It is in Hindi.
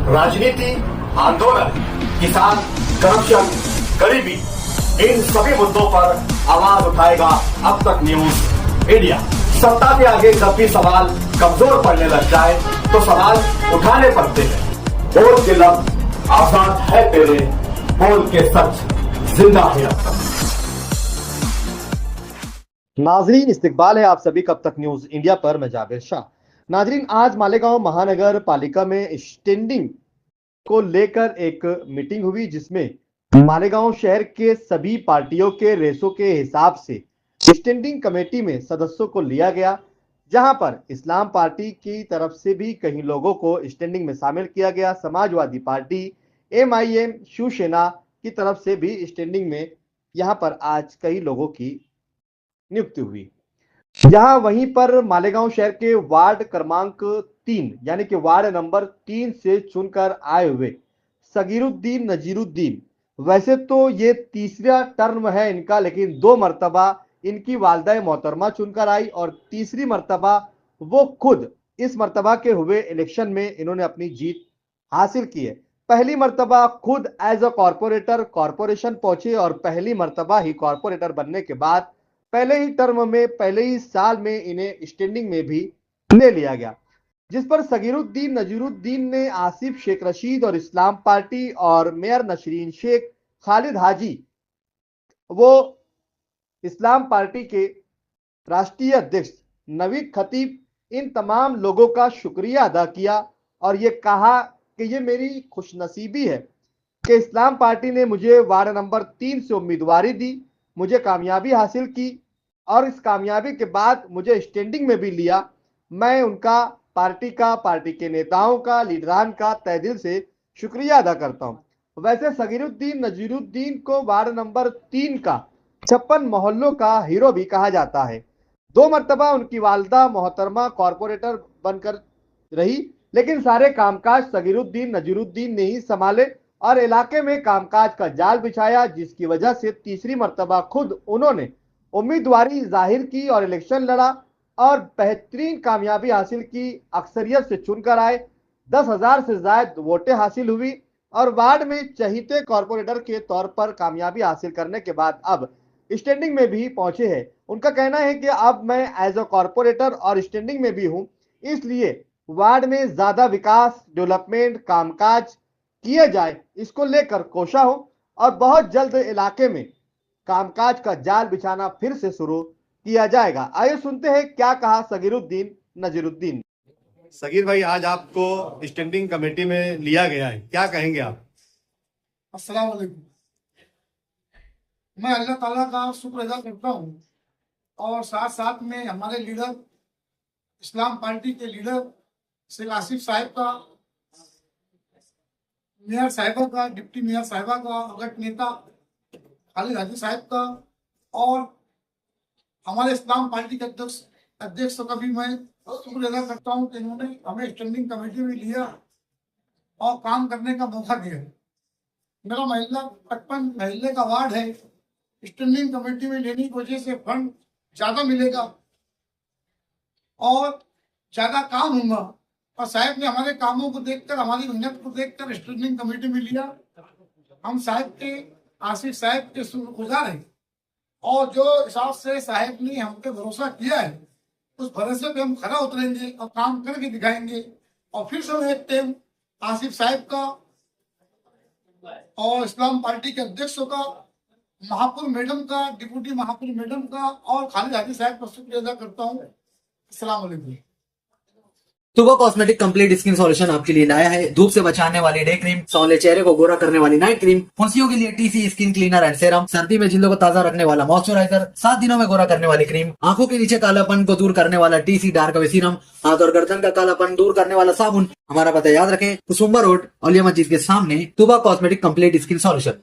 राजनीति, आंदोलन, किसान, करप्शन, गरीबी, इन सभी मुद्दों पर आवाज उठाएगा अब तक न्यूज इंडिया। सत्ता के आगे जब भी सवाल कमजोर पड़ने लग जाए तो सवाल उठाने पड़ते हैं। बोल के लफ्ज आजाद है तेरे, बोल के सच जिंदा है अब तक। नाजरीन, इस्तकबाल है आप सभी का अब तक न्यूज इंडिया पर। मैं जावेद शाह। नाजरीन, आज मालेगांव महानगर पालिका में स्टैंडिंग को लेकर एक मीटिंग हुई, जिसमें मालेगांव शहर के सभी पार्टियों के रेसों के हिसाब से स्टैंडिंग कमेटी में सदस्यों को लिया गया, जहां पर इस्लाम पार्टी की तरफ से भी कई लोगों को स्टैंडिंग में शामिल किया गया। समाजवादी पार्टी, MIM, शिवसेना की तरफ से भी स्टैंडिंग में यहां पर आज कई लोगों की नियुक्ति हुई। यहाँ वहीं पर मालेगांव शहर के वार्ड क्रमांक 3 यानी कि वार्ड नंबर 3 से चुनकर आए हुए सगीरुद्दीन नजीरुद्दीन, वैसे तो ये तीसरा टर्म है इनका, लेकिन 2 मर्तबा इनकी वालदा मोहतरमा चुनकर आई और तीसरी मर्तबा वो खुद इस मर्तबा के हुए इलेक्शन में इन्होंने अपनी जीत हासिल की है। पहली मर्तबा खुद एज अ कॉरपोरेटर कॉरपोरेशन पहुंचे और पहली मर्तबा ही कॉरपोरेटर बनने के बाद पहले ही टर्म में, पहले ही साल में इन्हें स्टैंडिंग में भी ले लिया गया, जिस पर सगीरुद्दीन नजीरुद्दीन ने आसिफ शेख रशीद और इस्लाम पार्टी और मेयर नशरीन शेख, खालिद हाजी, वो इस्लाम पार्टी के राष्ट्रीय अध्यक्ष नवीद खतीब, इन तमाम लोगों का शुक्रिया अदा किया और ये कहा कि ये मेरी खुशनसीबी है कि इस्लाम पार्टी ने मुझे वार्ड नंबर 3 से उम्मीदवारी दी, मुझे कामयाबी हासिल की और इस कामयाबी के बाद मुझे स्टैंडिंग में भी लिया। मैं उनका, पार्टी के नेताओं का, लीडरान का तहे दिल से शुक्रिया अदा करता हूं। वैसे सगीरुद्दीन नजीरुद्दीन को वार्ड नंबर 3 का 56 मोहल्लों का हीरो भी कहा जाता है। 2 मर्तबा उनकी वालदा मोहतरमा कॉरपोरेटर बनकर रही, लेकिन सारे कामकाज सगीरुद्दीन नजीरुद्दीन ने ही संभाले और इलाके में कामकाज का जाल बिछाया, जिसकी वजह से तीसरी मर्तबा खुद उन्होंने उम्मीदवारी जाहिर की और इलेक्शन लड़ा और बेहतरीन कामयाबी हासिल की। अक्सरियत से चुनकर आए, 10,000 से ज्यादा वोटें हासिल हुई और वार्ड में चहीते कॉरपोरेटर के तौर पर कामयाबी हासिल करने के बाद अब स्टैंडिंग में भी पहुंचे हैं। उनका कहना है कि अब मैं एज अ कॉरपोरेटर और स्टैंडिंग में भी हूं, इसलिए वार्ड में ज्यादा विकास, डेवलपमेंट, कामकाज किए जाए, इसको लेकर कोशा हूं और बहुत जल्द इलाके में कामकाज का जाल बिछाना फिर से शुरू किया जाएगा। आइए सुनते हैं क्या कहा सगीरुद्दीन नजीरुद्दीन। सगीर भाई, आज आपको स्टैंडिंग कमेटी में लिया गया है, क्या कहेंगे आप? अस्सलाम वालेकुम। मैं अल्लाह ताला का शुक्र अदा करता हूँ और साथ साथ में हमारे लीडर, इस्लाम पार्टी के लीडर शेख आसिफ साहब का, मेयर साहिबा का, डिप्टी मेयर साहिबा का, अगट नेता खालिद हाजी साहब का और हमारे इस्लाम पार्टी के अध्यक्ष का भी मैं शुक्र अदा करता हूँ कि इन्होंने हमें स्टैंडिंग कमेटी में लिया और काम करने का मौका दिया। मेरा महिला 55 महल्ले का वार्ड है। स्टैंडिंग कमेटी में लेने की वजह से फंड ज्यादा मिलेगा और ज्यादा काम होगा और साहब ने हमारे कामों को देखकर, हमारी मेहनत को देखकर स्टैंडिंग कमेटी में लिया। हम साहब के, आसिफ साहब के शुक्रगुजार हैं और जो हिसाब से साहब ने हम पे भरोसा किया है, उस भरोसे पे हम खरा उतरेंगे और काम करके दिखाएंगे। और फिर से एक टाइम आसिफ साहब का और इस्लाम पार्टी के अध्यक्षों का, महापुर मैडम का, डिप्टी महापुर मैडम का और खालिद हाजी साहब का शुक्रिया अदा करता हूँ। अस्सलाम वालेकुम। तुबा कॉस्मेटिक कंप्लीट स्किन सॉल्यूशन आपके लिए लाया है धूप से बचाने वाली डे क्रीम, सौंले चेहरे को गोरा करने वाली नाइट क्रीम, फुंसियों के लिए TC skin cleaner and serum, सर्दी में जिल्दों को ताजा रखने वाला मॉइस्चराइजर, 7 दिनों में गोरा करने वाली क्रीम, आंखों के नीचे कालापन को दूर करने वाला TC डार्क वे सीरम, हाथ और गर्दन का कालापन दूर करने वाला साबुन। हमारा पता याद रखें, कुसुम्बा रोड, औलिया मस्जिद के सामने, तुबा कॉस्मेटिक कंप्लीट स्किन सॉल्यूशन।